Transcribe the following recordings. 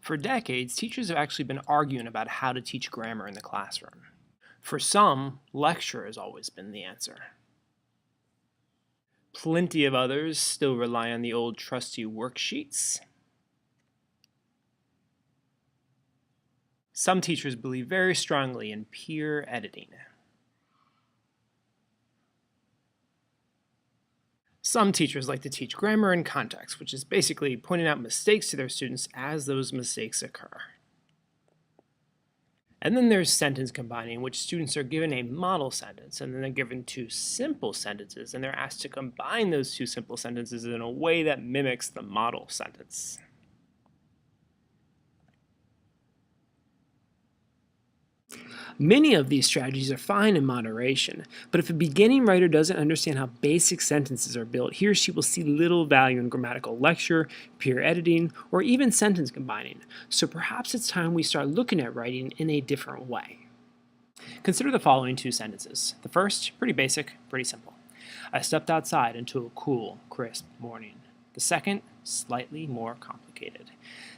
For decades, teachers have actually been arguing about how to teach grammar in the classroom. For some, lecture has always been the answer. Plenty of others still rely on the old trusty worksheets. Some teachers believe very strongly in peer editing. Some teachers like to teach grammar in context, which is basically pointing out mistakes to their students as those mistakes occur. And then there's sentence combining, which students are given a model sentence, and then they're given two simple sentences, and they're asked to combine those two simple sentences in a way that mimics the model sentence. Many of these strategies are fine in moderation, but if a beginning writer doesn't understand how basic sentences are built, he or she will see little value in grammatical lecture, peer editing, or even sentence combining. So perhaps it's time we start looking at writing in a different way. Consider the following two sentences. The first, pretty basic, pretty simple. I stepped outside into a cool, crisp morning. The second, slightly more complicated.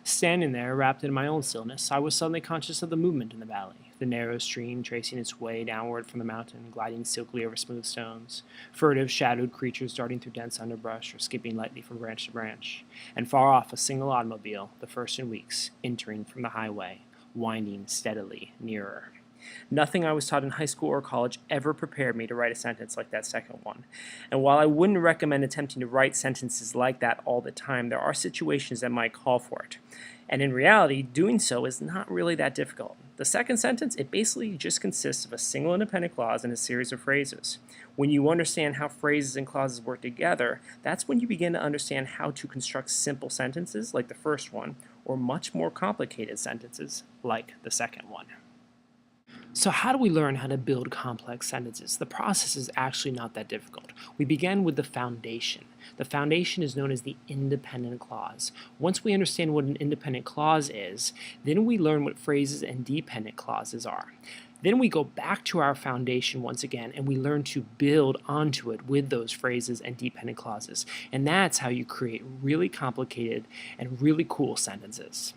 Standing there, wrapped in my own stillness, I was suddenly conscious of the movement in the valley, the narrow stream tracing its way downward from the mountain, gliding silkily over smooth stones, furtive, shadowed creatures darting through dense underbrush or skipping lightly from branch to branch, and far off a single automobile, the first in weeks, entering from the highway, winding steadily nearer. Nothing I was taught in high school or college ever prepared me to write a sentence like that second one. And while I wouldn't recommend attempting to write sentences like that all the time, there are situations that might call for it. And in reality, doing so is not really that difficult. The second sentence, it basically just consists of a single independent clause and a series of phrases. When you understand how phrases and clauses work together, that's when you begin to understand how to construct simple sentences like the first one, or much more complicated sentences like the second one. So how do we learn how to build complex sentences? The process is actually not that difficult. We begin with the foundation. The foundation is known as the independent clause. Once we understand what an independent clause is, then we learn what phrases and dependent clauses are. Then we go back to our foundation once again and we learn to build onto it with those phrases and dependent clauses. And that's how you create really complicated and really cool sentences.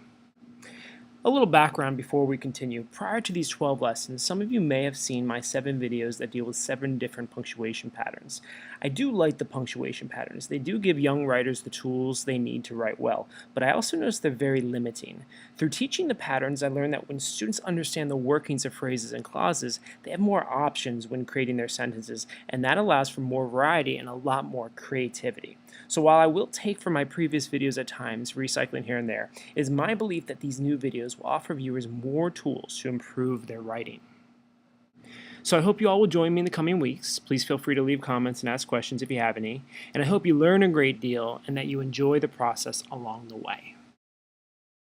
A little background before we continue. Prior to these 12 lessons, some of you may have seen my 7 videos that deal with 7 different punctuation patterns. I do like the punctuation patterns. They do give young writers the tools they need to write well, but I also notice they're very limiting. Through teaching the patterns, I learned that when students understand the workings of phrases and clauses, they have more options when creating their sentences, and that allows for more variety and a lot more creativity. So while I will take from my previous videos at times, recycling here and there, it is my belief that these new videos will offer viewers more tools to improve their writing. So I hope you all will join me in the coming weeks. Please feel free to leave comments and ask questions if you have any. And I hope you learn a great deal and that you enjoy the process along the way.